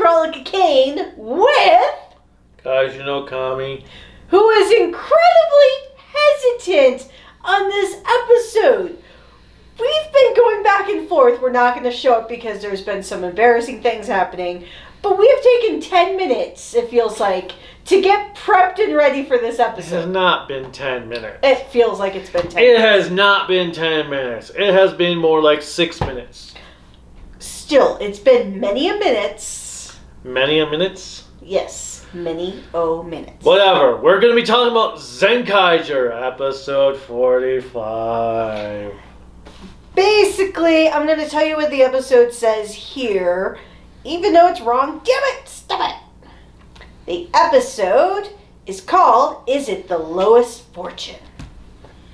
Cruellica Kain with... Kaiju Kami. Who is incredibly hesitant on this episode. We've been going back and forth. We're not going to show it because there's been some embarrassing things happening. But we have taken 10 minutes, it feels like, to get prepped and ready for this episode. It has not been 10 minutes. It feels like it's been 10 minutes. It has not been 10 minutes. It has been more like 6 minutes. Still, it's been many a minutes. Many a minutes? Yes, many minutes. Whatever. We're going to be talking about Zenkaiger, episode 45. Basically, I'm going to tell you what the episode says here. Even though it's wrong, damn it, stop it. The episode is called, Is It the Lowest Fortune?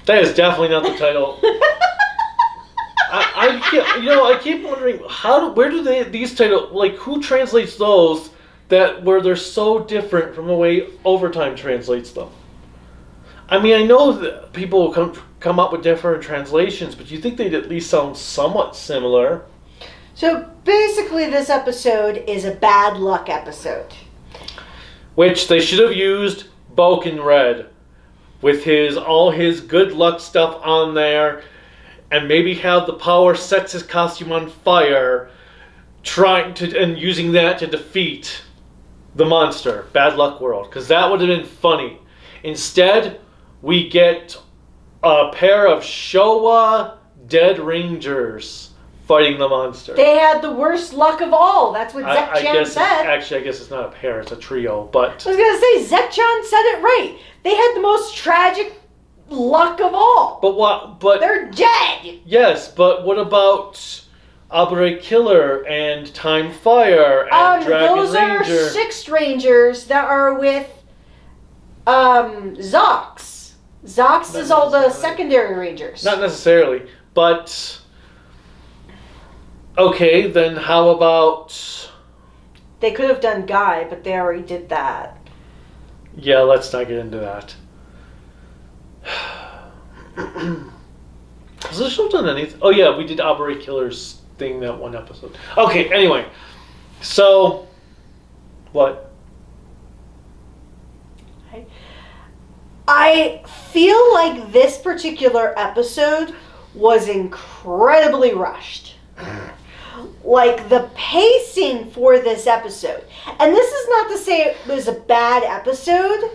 That is definitely not the title. I keep wondering, where do these titles, like, who translates those where they're so different from the way Overtime translates them? I mean, I know that people will come up with different translations, but you think they'd at least sound somewhat similar. So basically this episode is a bad luck episode. Which they should have used Boken Red with all his good luck stuff on there, and maybe have the power sets his costume on fire, and using that to defeat the monster, Bad Luck World, because that would have been funny. Instead, we get a pair of Showa Dead Rangers fighting the monster. They had the worst luck of all. That's what Zekchan said. Actually, I guess it's not a pair, it's a trio, but... I was going to say, Zekchan said it right. They had the most tragic luck of all. But they're dead! Yes, but what about Abure Killer and Time Fire and Dragon those Ranger? Those are 6 Rangers that are with Zox. Zox is all the secondary Rangers. Not necessarily, but... Okay, then how about... They could have done Guy, but they already did that. Yeah, let's not get into that. Has this show done anything? Oh yeah, we did Abure Killer's thing that one episode. Okay, anyway. So... What? I feel like this particular episode was incredibly rushed. Like, the pacing for this episode, and this is not to say it was a bad episode,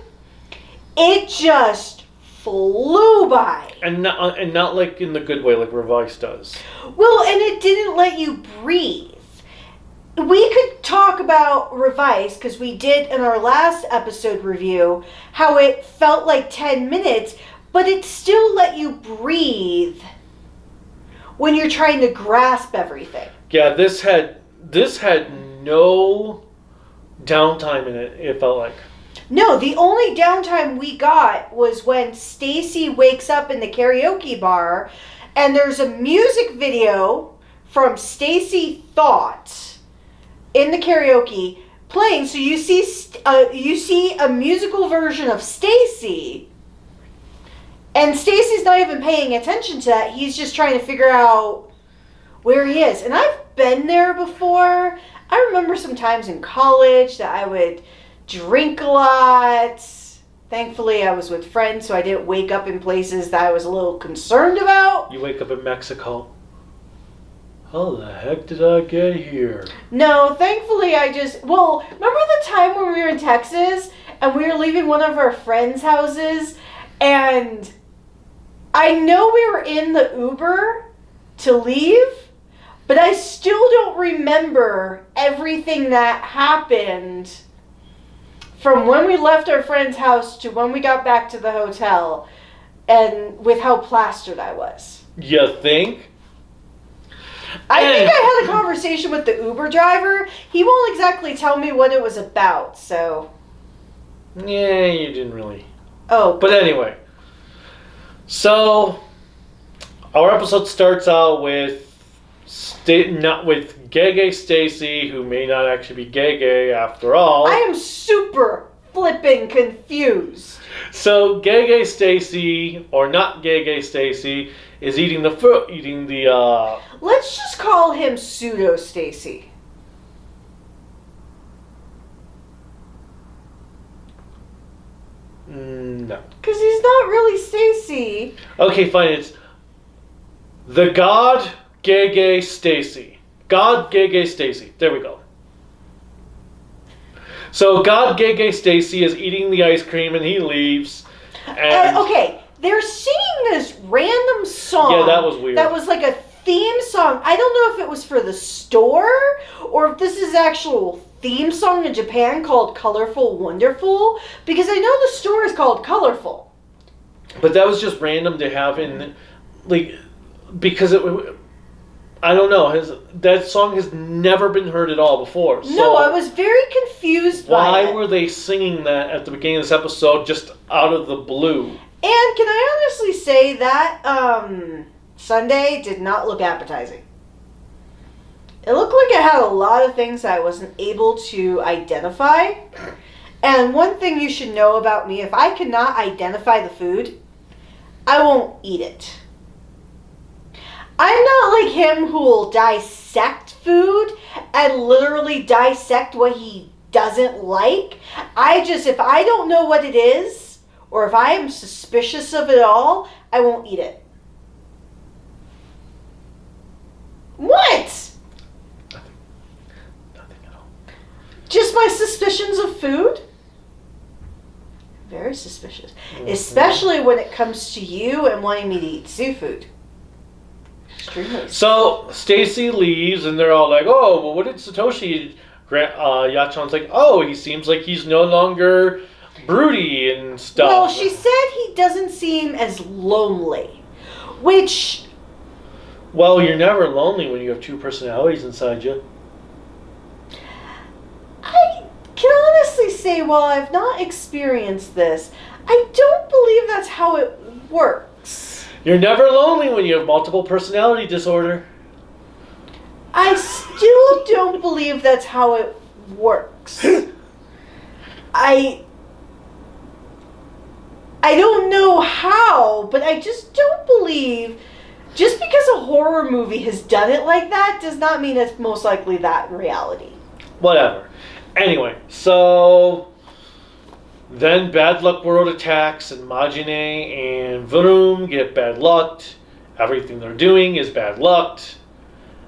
it just flew by. And not like in the good way like Revice does. Well, and it didn't let you breathe. We could talk about Revice, because we did in our last episode review, how it felt like 10 minutes, but it still let you breathe when you're trying to grasp everything. Yeah, this had no downtime in it, it felt like. No, the only downtime we got was when Stacy wakes up in the karaoke bar and there's a music video from Stacy Thought in the karaoke playing. So you see a musical version of Stacy, and Stacy's not even paying attention to that. He's just trying to figure out where he is. And I've been there before. I remember some times in college that I would drink a lot. Thankfully, I was with friends, so I didn't wake up in places that I was a little concerned about. You wake up in Mexico. How the heck did I get here? No, thankfully remember the time when we were in Texas and we were leaving one of our friends' houses, and I know we were in the Uber to leave, but I still don't remember everything that happened from when we left our friend's house to when we got back to the hotel, and with how plastered I was. You think? I think I had a conversation with the Uber driver. He won't exactly tell me what it was about, so... Yeah, you didn't really. Oh. But anyway. So, our episode starts out with Gege Stacy, who may not actually be Gege after all. I am super flipping confused. So Gege Stacy, or not Gege Stacy, is eating the. Let's just call him Pseudo Stacy. No. Because he's not really Stacy. Okay, fine. It's the God Gege Stacy. God Gege Stacy. There we go. So God Gege Stacy is eating the ice cream and he leaves. And Okay, they're singing this random song. Yeah, that was weird. That was like a theme song. I don't know if it was for the store or if this is actual theme song in Japan called Colorful Wonderful, because I know the store is called Colorful. But that was just random to have in, like, because it. I don't know. That song has never been heard at all before. So No, I was very confused by it. why were they singing that at the beginning of this episode just out of the blue? And can I honestly say that Sunday did not look appetizing. It looked like it had a lot of things I wasn't able to identify. And one thing you should know about me, if I cannot identify the food, I won't eat it. I'm not like him who will dissect food and literally dissect what he doesn't like. If I don't know what it is, or if I am suspicious of it all, I won't eat it. What? Nothing at all. Just my suspicions of food? Very suspicious. Mm-hmm. Especially when it comes to you and wanting me to eat seafood. Extremely. So Stacy leaves, and they're all like, "Oh, well, what did Satoshi?" Yachan's like, "Oh, he seems like he's no longer broody and stuff." Well, she said he doesn't seem as lonely, which... Well, you're never lonely when you have two personalities inside you. I can honestly say, while I've not experienced this, I don't believe that's how it works. You're never lonely when you have multiple personality disorder. I still don't believe that's how it works. I don't know how, but I just don't believe... Just because a horror movie has done it like that does not mean it's most likely that in reality. Whatever. Anyway, so then Bad Luck World attacks, and Majine and Vroom get bad lucked. Everything they're doing is bad lucked.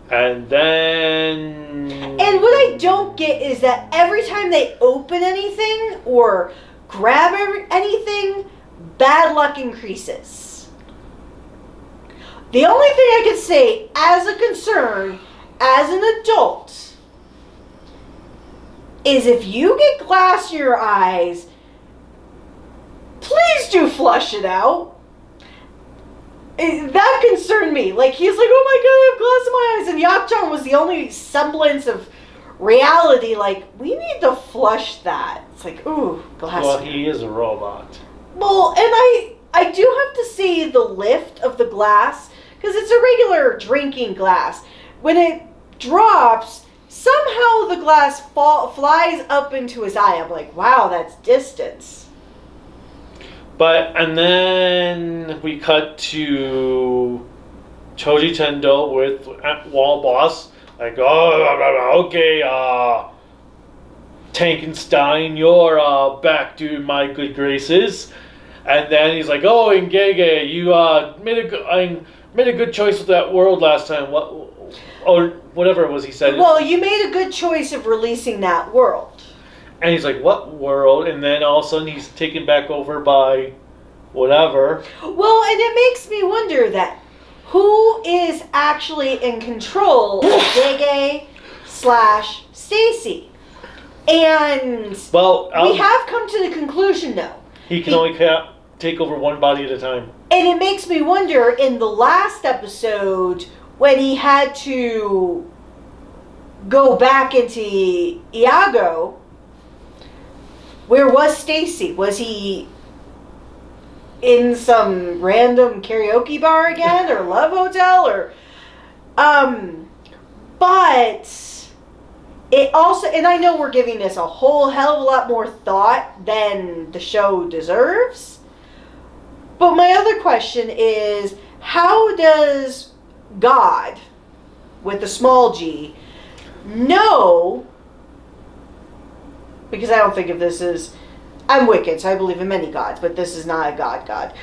And then... And what I don't get is that every time they open anything or grab anything, bad luck increases. The only thing I could say as a concern, as an adult, is if you get glass in your eyes, please do flush it out. That concerned me. Like, he's like, oh my god, I have glass in my eyes. And Yakchan was the only semblance of reality. Like, we need to flush that. It's like, ooh, glass. Well, he is a robot. Well, and I do have to see the lift of the glass, because it's a regular drinking glass. When it drops, somehow the glass flies up into his eye. I'm like, wow, that's distance. And then we cut to Choji Tendo with Wall Boss. Like, oh, okay, Tankenstein, you're back to my good graces. And then he's like, oh, and Gege, you made a good choice with that world last time. What, or whatever it was he said. Well, you made a good choice of releasing that world. And he's like, what world? And then all of a sudden he's taken back over by whatever. Well, and it makes me wonder that who is actually in control of Gege / Stacy? And we have come to the conclusion, though. He can only take over one body at a time. And it makes me wonder, in the last episode, when he had to go back into Iago, where was Stacy? Was he in some random karaoke bar again, or love hotel, or but it also, and I know we're giving this a whole hell of a lot more thought than the show deserves, but my other question is, how does God, with the small g, know, because I don't think of this as, I'm Wiccan, so I believe in many gods, but this is not a god.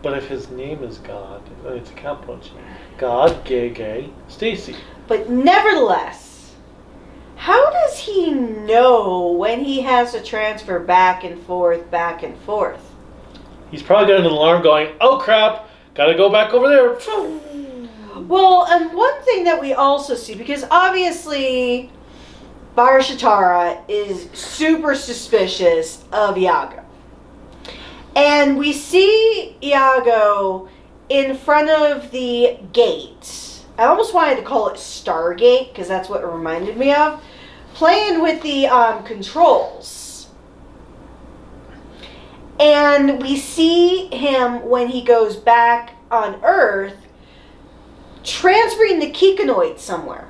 But if his name is God, it's a capital G. God, gay, Stacy. But nevertheless, how does he know when he has to transfer back and forth? He's probably got an alarm going, oh crap, gotta go back over there. Well, and one thing that we also see, because obviously Barashitara is super suspicious of Iago. And we see Iago in front of the gate. I almost wanted to call it Stargate, because that's what it reminded me of. Playing with the controls. And we see him when he goes back on Earth transferring the Kikanoid somewhere.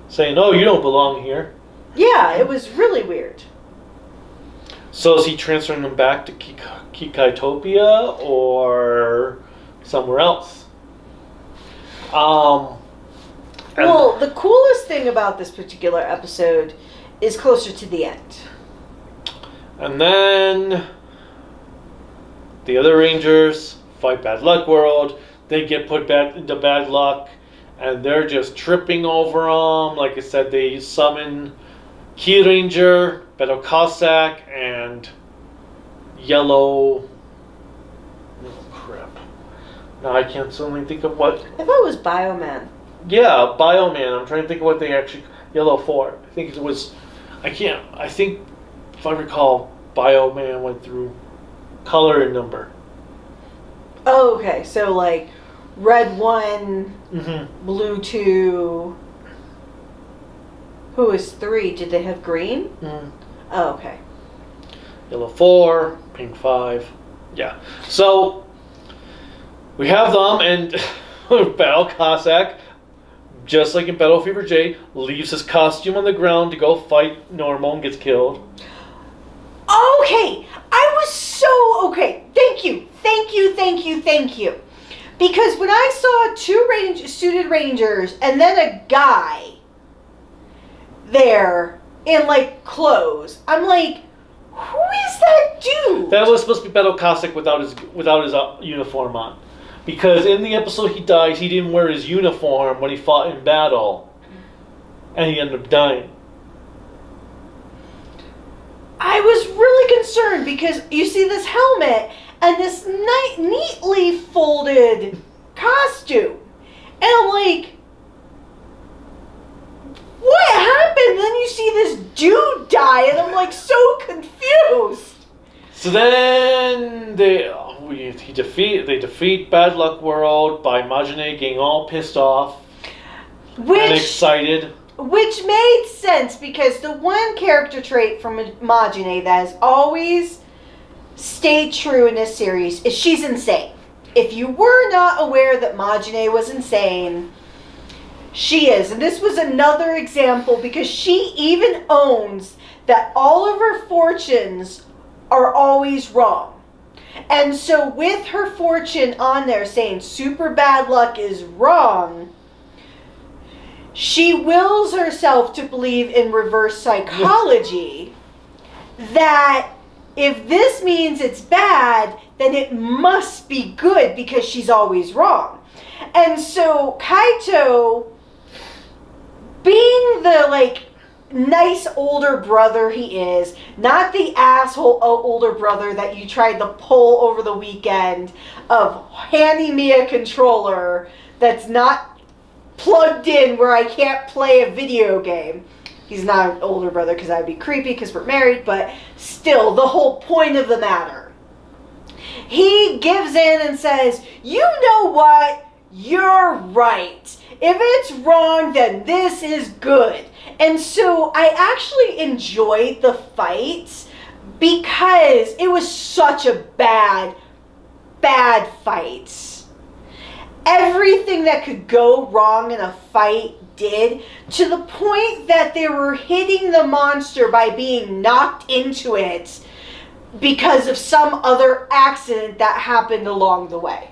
Saying, oh, you don't belong here. Yeah, it was really weird. So is he transferring them back to Kikaitopia or somewhere else? Well, the coolest thing about this particular episode is closer to the end. And then the other Rangers fight Bad Luck World. They get put back into Bad Luck, and they're just tripping over them. Like I said, they summon Key Ranger, Beto Cossack, and Yellow... Oh, crap. Now I can't suddenly think of what... I thought it was Bioman. Yeah, Bioman. I'm trying to think of what they actually... Yellow 4. I think it was... I think, if I recall, Bioman went through color and number. Oh, okay. So, like, red 1, blue 2... Who is 3? Did they have green? Oh, okay. Yellow 4, pink 5. Yeah. So, we have them, and Battle Cossack, just like in Battle Fever J, leaves his costume on the ground to go fight Normal and gets killed. Okay! I was so... Okay, thank you. Because when I saw 2 suited rangers and then a guy there in, like, clothes, I'm like, who is that dude? That was supposed to be Battle Cossack without his uniform on. Because in the episode he dies, he didn't wear his uniform when he fought in battle. And he ended up dying. I was really concerned because you see this helmet and this neatly folded costume. And I'm like, what happened? Then you see this dude die and I'm like so confused. So then they defeat Bad Luck World by Majine getting all pissed off and excited. Which made sense because the one character trait from Majine that has always stayed true in this series is she's insane. If you were not aware that Majine was insane, she is. And this was another example because she even owns that all of her fortunes are always wrong. And so with her fortune on there saying super bad luck is wrong, she wills herself to believe in reverse psychology that if this means it's bad, then it must be good because she's always wrong. And so Kaito, being the like nice older brother he is, not the asshole older brother that you tried to pull over the weekend of handing me a controller that's not plugged in where I can't play a video game. He's not an older brother because I'd be creepy because we're married, but still, the whole point of the matter. He gives in and says, you know what? You're right. If it's wrong, then this is good. And so I actually enjoyed the fight because it was such a bad fight. Everything that could go wrong in a fight did, to the point that they were hitting the monster by being knocked into it because of some other accident that happened along the way.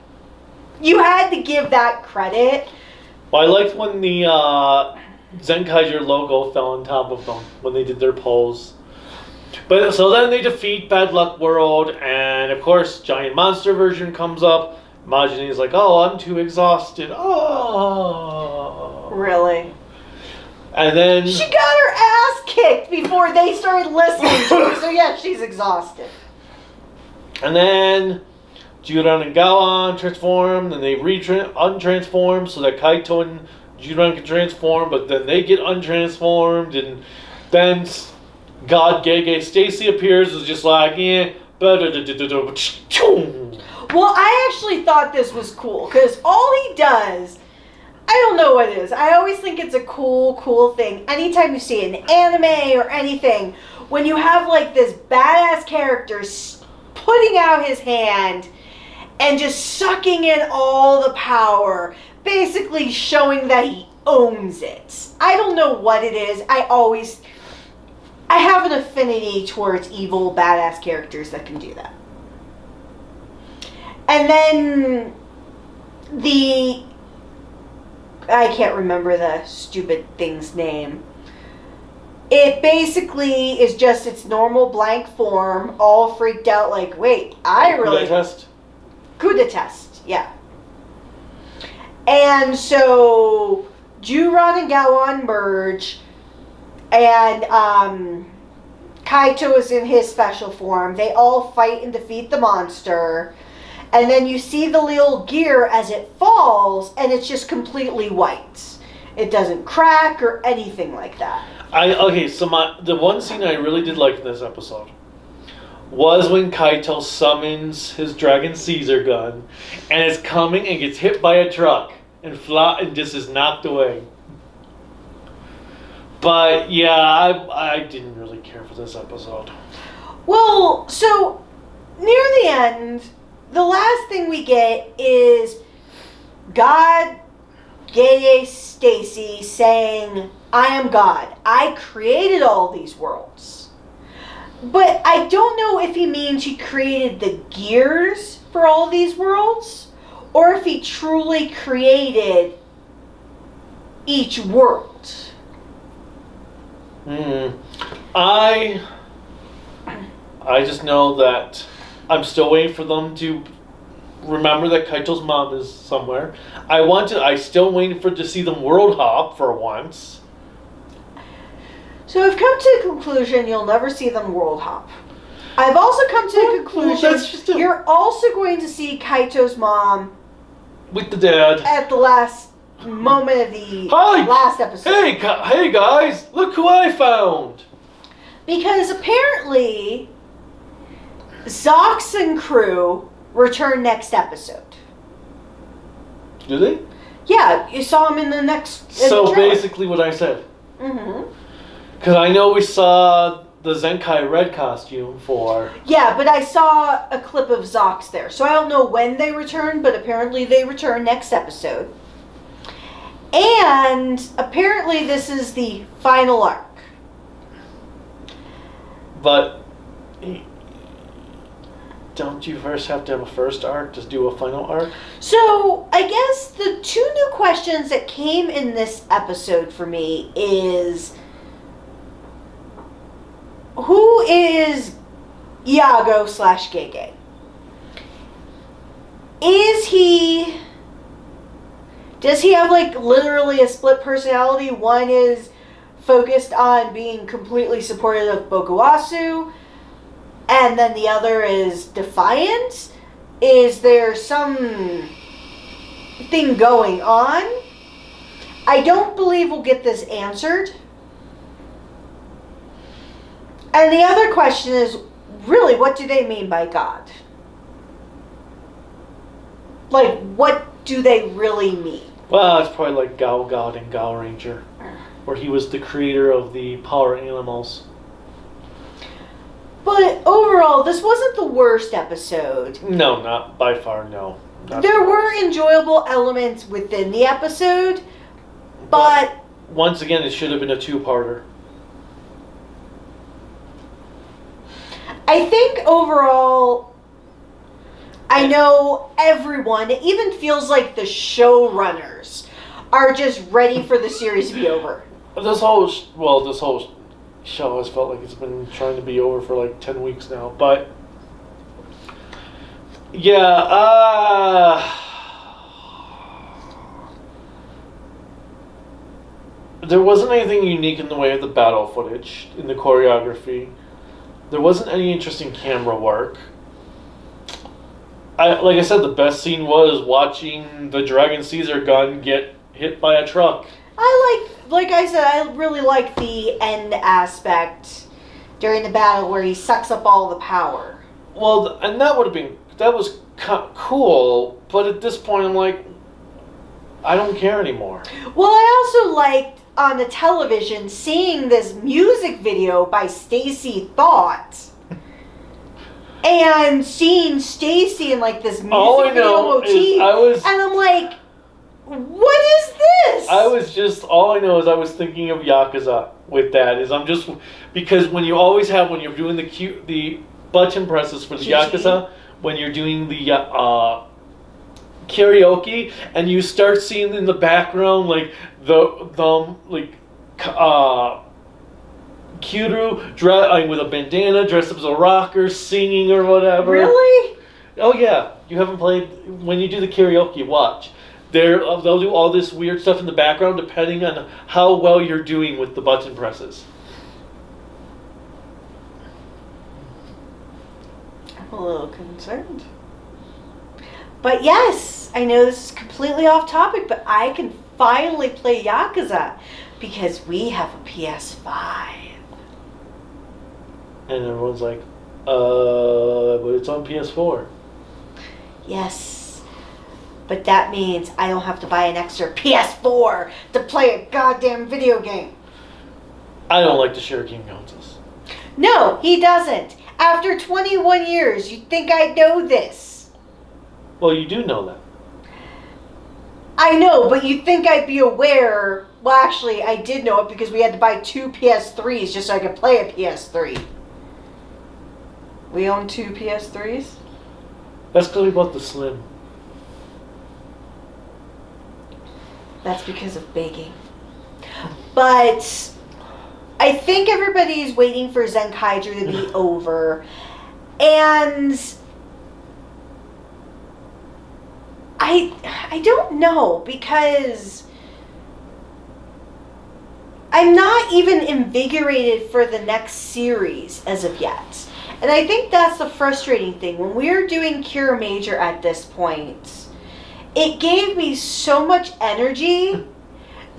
You had to give that credit. Well, I liked when the Zenkaiger logo fell on top of them when they did their pose. But so then they defeat Bad Luck World, and of course, giant monster version comes up. Majin is like, "Oh, I'm too exhausted." Oh, Really? and then She got her ass kicked before they started listening to her. So yeah, she's exhausted. And then Juran and Gaon transform, then they untransform so that Kaito and Juran can transform, but then they get untransformed, and then God Gege Stacy appears, is just like, yeah. Well, I actually thought this was cool, because all he does, I don't know what it is. I always think it's a cool thing. Anytime you see an anime or anything, when you have like this badass character putting out his hand and just sucking in all the power, basically showing that he owns it. I don't know what it is. I have an affinity towards evil, badass characters that can do that. And then I can't remember the stupid thing's name. It basically is just its normal blank form, all freaked out like, wait, I really... Kuda test, yeah. And so Juran and Gaon merge, and Kaito is in his special form. They all fight and defeat the monster. And then you see the little gear as it falls, and it's just completely white. It doesn't crack or anything like that. The one scene I really did like in this episode was when Kaito summons his Dragon Caesar gun, and is coming and gets hit by a truck and just is knocked away. But yeah, I didn't really care for this episode. Well, so near the end, the last thing we get is God Gege Stacy saying, I am God. I created all these worlds. But I don't know if he means he created the gears for all these worlds, or if he truly created each world. I just know that I'm still waiting for them to remember that Kaito's mom is somewhere. I still waiting to see them world hop for once. So I've come to the conclusion you'll never see them world hop. I've also come to the conclusion you're also going to see Kaito's mom with the dad at the last moment of the last episode. Hey guys, look who I found! Because apparently Zox and crew return next episode. Do they? Yeah, you saw them in the next... So basically what I said. Mm-hmm. Because I know we saw the Zenkai red costume for... Yeah, but I saw a clip of Zox there. So I don't know when they return, but apparently they return next episode. And apparently this is the final arc. But don't you first have to have a first arc to do a final arc? So I guess the two new questions that came in this episode for me is... Who is Iago/Gege? Does he have like literally a split personality? One is focused on being completely supportive of Bokuwasu, and then the other is defiant? Is there some thing going on? I don't believe we'll get this answered. And the other question is, really, what do they mean by God? Like, what do they really mean? Well, it's probably like Gao God and Gao Ranger, where he was the creator of the power animals. But overall, this wasn't the worst episode. No, not by far, no. There were enjoyable elements within the episode, but... Once again, it should have been a two-parter. I think overall, I know everyone, it even feels like the showrunners are just ready for the series to be over. this whole show has felt like it's been trying to be over for like 10 weeks now, but yeah, there wasn't anything unique in the way of the battle footage, in the choreography. There wasn't any interesting camera work. Like I said, the best scene was watching the Dragon Caesar gun get hit by a truck. Like I said, I really like the end aspect during the battle where he sucks up all the power. Well, and that was cool, but at this point I'm like, I don't care anymore. Well, I also liked on the television seeing this music video by Stacy Thought. And seeing Stacy in like this music video motif, and I'm like, what is this? All I know is I was thinking of Yakuza with that. Because when you're doing the button presses for the Yakuza, when you're doing the karaoke, and you start seeing in the background like Kyuru with a bandana, dressed up as a rocker, singing or whatever. Really? Oh yeah. You haven't played when you do the karaoke. Watch. They'll do all this weird stuff in the background depending on how well you're doing with the button presses. I'm a little concerned. But yes, I know this is completely off topic, but I can finally play Yakuza because we have a PS5. And everyone's like, but it's on PS4. Yes. But that means I don't have to buy an extra PS4 to play a goddamn video game. I don't like to share game consoles. No, he doesn't. After 21 years, you'd think I'd know this. Well, you do know that. I know, but you'd think I'd be aware. Well, actually, I did know it because we had to buy 2 PS3s just so I could play a PS3. We own 2 PS3s? That's because we bought the Slim. That's because of baking. But I think everybody's waiting for Zenkaiger to be over. And I don't know, because I'm not even invigorated for the next series as of yet. And I think that's the frustrating thing. When we're doing Cure Major at this point, it gave me so much energy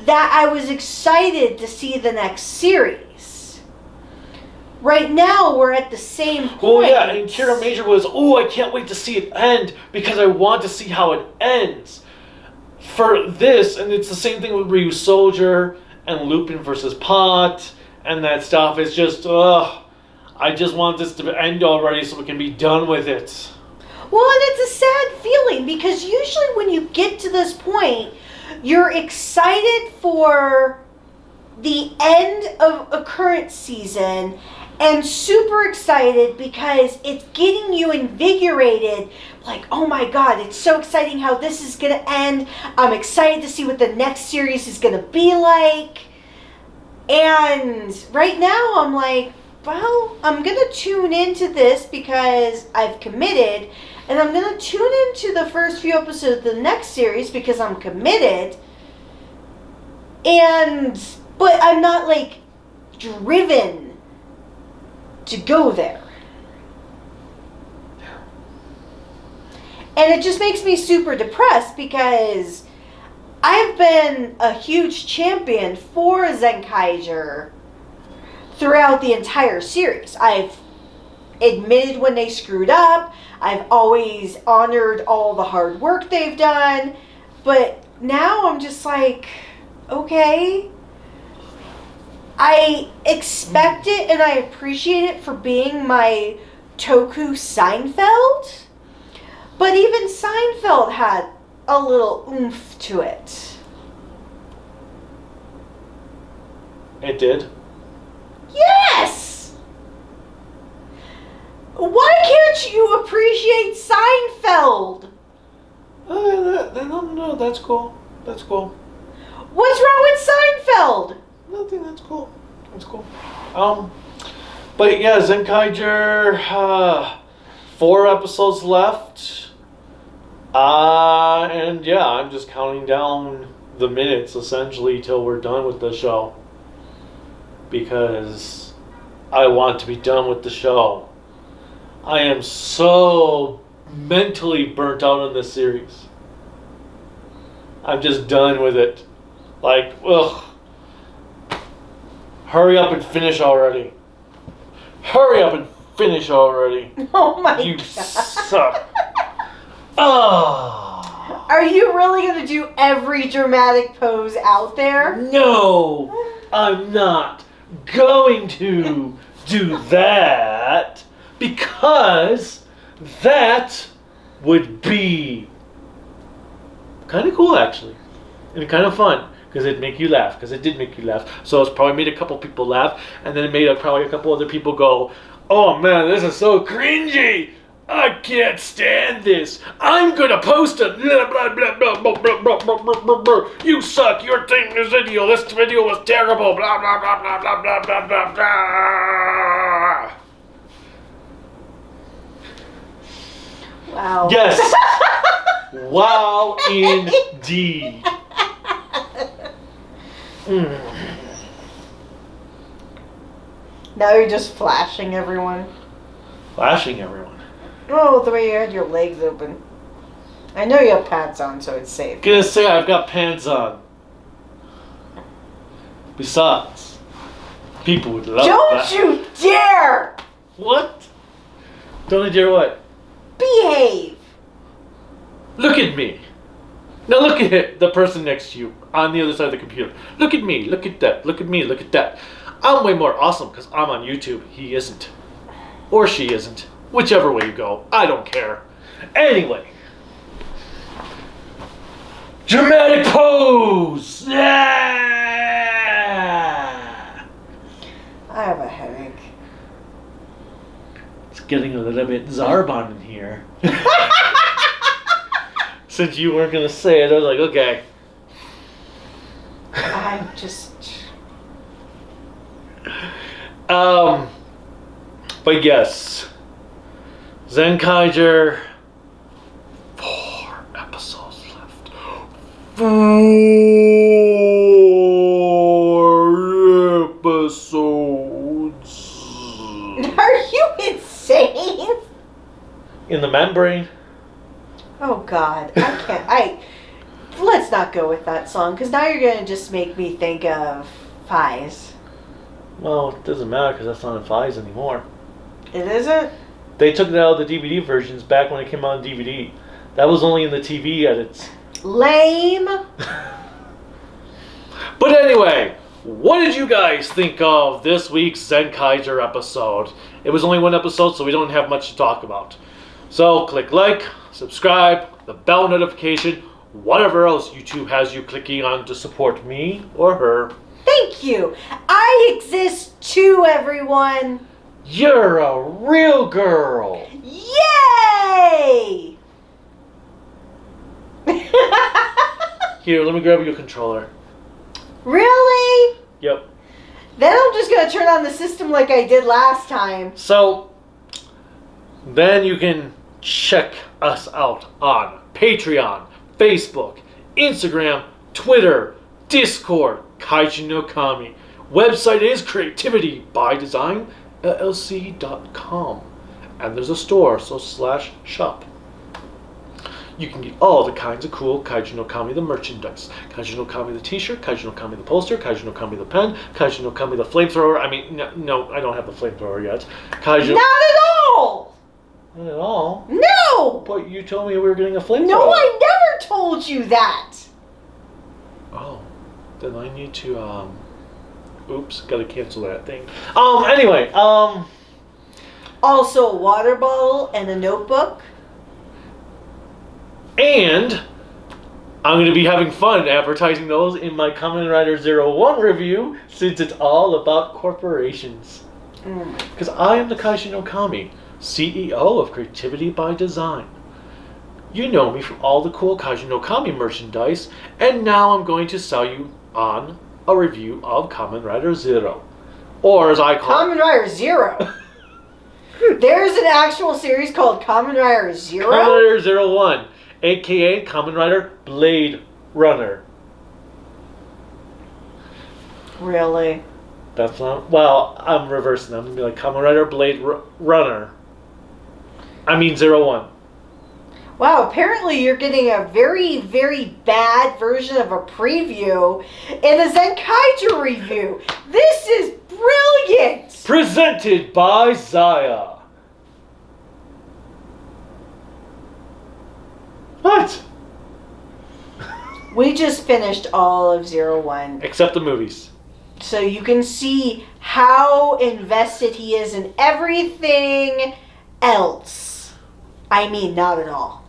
that I was excited to see the next series. Right now, we're at the same point. Oh yeah, and Cure Major was, I can't wait to see it end because I want to see how it ends. For this, and it's the same thing with Ryu Soldier and Lupin versus Pot and that stuff. It's just, I just want this to end already so we can be done with it. Well, and it's a sad feeling because usually when you get to this point, you're excited for the end of a current season and super excited because it's getting you invigorated. Like, oh my God, it's so exciting how this is going to end. I'm excited to see what the next series is going to be like. And right now I'm like, well, I'm going to tune into this because I've committed. And I'm going to tune into the first few episodes of the next series because I'm committed. But I'm not like driven to go there. And it just makes me super depressed because I've been a huge champion for Zenkaiger throughout the entire series. I've admitted when they screwed up. I've always honored all the hard work they've done. But now I'm just like, okay. I expect it and I appreciate it for being my Toku Seinfeld. But even Seinfeld had a little oomph to it. It did? Yes! Why can't you appreciate Seinfeld? No, that's cool. That's cool. What's wrong with Seinfeld? I think that's cool. That's cool. But yeah, Zenkaiger, 4 episodes left. And yeah, I'm just counting down the minutes essentially till we're done with the show. Because I want to be done with the show. I am so mentally burnt out on this series. I'm just done with it. Like, ugh. Hurry up and finish already. Hurry up and finish already. Oh my You God. suck. Ah. Are you really going to do every dramatic pose out there? No, I'm not going to do that because that would be kind of cool actually, and kind of fun because it'd make you laugh, because it did make you laugh. So it's probably made a couple people laugh, and then it made probably a couple other people go, "Oh man, this is so cringy. I can't stand this. I'm gonna post a blah blah blah blah blah blah blah blah blah blah blah. You suck. Your thing is video. This video was terrible. Blah blah blah blah blah blah blah blah blah." Wow. Yes. Wow, indeed. Now you're just flashing everyone. Flashing everyone. Oh, the way you had your legs open. I know you have pants on, so it's safe. Gonna say I've got pants on. Besides, people would love Don't that. you dare What? Don't you dare what? behave. Look at me. Now look at it, the person next to you on the other side of the computer. Look at me. Look at that. Look at me. Look at that. I'm way more awesome because I'm on YouTube. He isn't. Or she isn't. Whichever way you go. I don't care. Anyway. Dramatic pose! Yeah! I have a headache. It's getting a little bit Zarbon in here. Since you weren't going to say it, I was like, okay. I'm just... But yes. Zenkaiger. 4 episodes left. 4 episodes. Are you insane? In the membrane. Oh God, I can't. Let's not go with that song because now you're gonna just make me think of Pies. Well, it doesn't matter because that's not in Fies anymore. It isn't. They took it out of the DVD versions back when it came out on DVD. That was only in the TV edits. Lame. But anyway, what did you guys think of this week's Zenkaiger episode? It was only 1 episode, so we don't have much to talk about. So click like, subscribe, the bell notification, whatever else YouTube has you clicking on to support me or her. Thank you. I exist too, everyone. You're a real girl. Yay! Here, let me grab your controller. Really? Yep. Then I'm just gonna turn on the system like I did last time. So, then you can check us out on Patreon, Facebook, Instagram, Twitter, Discord, Kaiju no Kami. Website is creativitybydesignllc.com. And there's a store, so /shop. You can get all the kinds of cool Kaiju no Kami the merchandise. Kaiju no Kami the t-shirt, Kaiju no Kami the poster, Kaiju no Kami the pen, Kaiju no Kami the flamethrower. I mean, no, I don't have the flamethrower yet. Kaiju... Not at all! Not at all. No! But you told me we were getting a flamethrower. No, I never told you that! Oh, then I need to, oops, gotta cancel that thing. Anyway, Also a water bottle and a notebook. And I'm going to be having fun advertising those in my Kamen Rider 01 review, since it's all about corporations. Because I am the Kaiju no Kami, CEO of Creativity by Design. You know me from all the cool Kaiju no Kami merchandise, and now I'm going to sell you on a review of Kamen Rider Zero. Or as I call Kamen Rider Zero. There's an actual series called Kamen Rider Zero? Kamen Rider 01, a.k.a. Kamen Rider Blade Runner. Really? That's not... Well, I'm reversing. I'm going to be like Kamen Rider Blade Runner. I mean 01. Wow, apparently you're getting a very, very bad version of a preview in a Zenkaiger review. This is brilliant! Presented by Zaya. What? We just finished all of 01. Except the movies. So you can see how invested he is in everything else. I mean, not at all.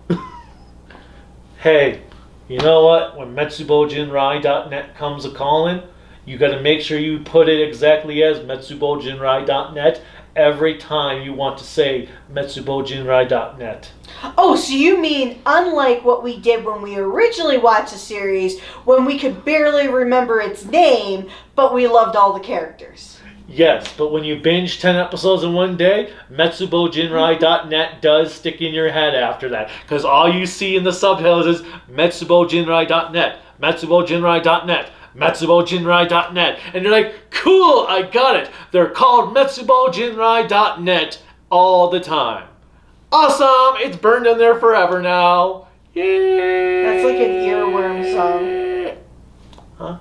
Hey, you know what? When MetsubouJinrai.net comes a-calling, you got to make sure you put it exactly as MetsubouJinrai.net every time you want to say MetsubouJinrai.net. Oh, so you mean unlike what we did when we originally watched the series, when we could barely remember its name, but we loved all the characters. Yes, but when you binge 10 episodes in one day, MetsubouJinrai.net does stick in your head after that. Because all you see in the subtitles is MetsubouJinrai.net, MetsubouJinrai.net, MetsubouJinrai.net. And you're like, cool, I got it. They're called MetsubouJinrai.net all the time. Awesome, it's burned in there forever now. Yay! That's like an earworm song. Huh?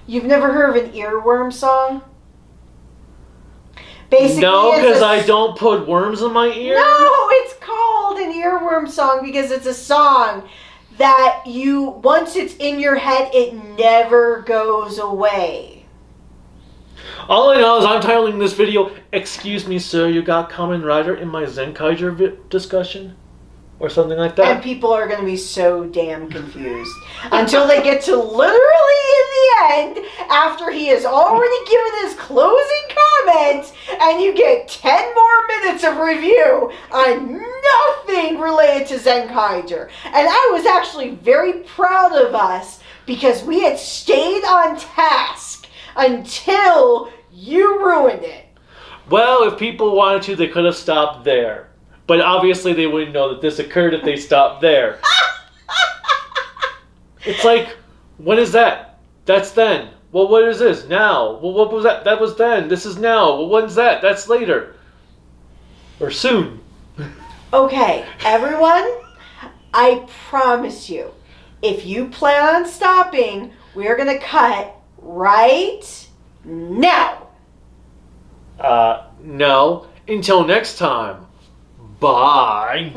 You've never heard of an earworm song? Basically, No, because I don't put worms in my ear. No, it's called an earworm song because it's a song that once it's in your head, it never goes away. All I know is I'm titling this video, "Excuse me, sir, you got Kamen Rider in my Zenkaiger discussion?" Or something like that. And people are going to be so damn confused until they get to literally in the end, after he has already given his closing comments, and you get 10 more minutes of review on nothing related to Zenkaiger. And I was actually very proud of us because we had stayed on task until you ruined it. Well, if people wanted to, they could have stopped there. But obviously they wouldn't know that this occurred if they stopped there. It's like, when is that? That's then. Well, what is this? Now. Well, what was that? That was then. This is now. Well, when's that? That's later. Or soon. Okay, everyone, I promise you, if you plan on stopping, we're going to cut right now. No. Until next time. Bye.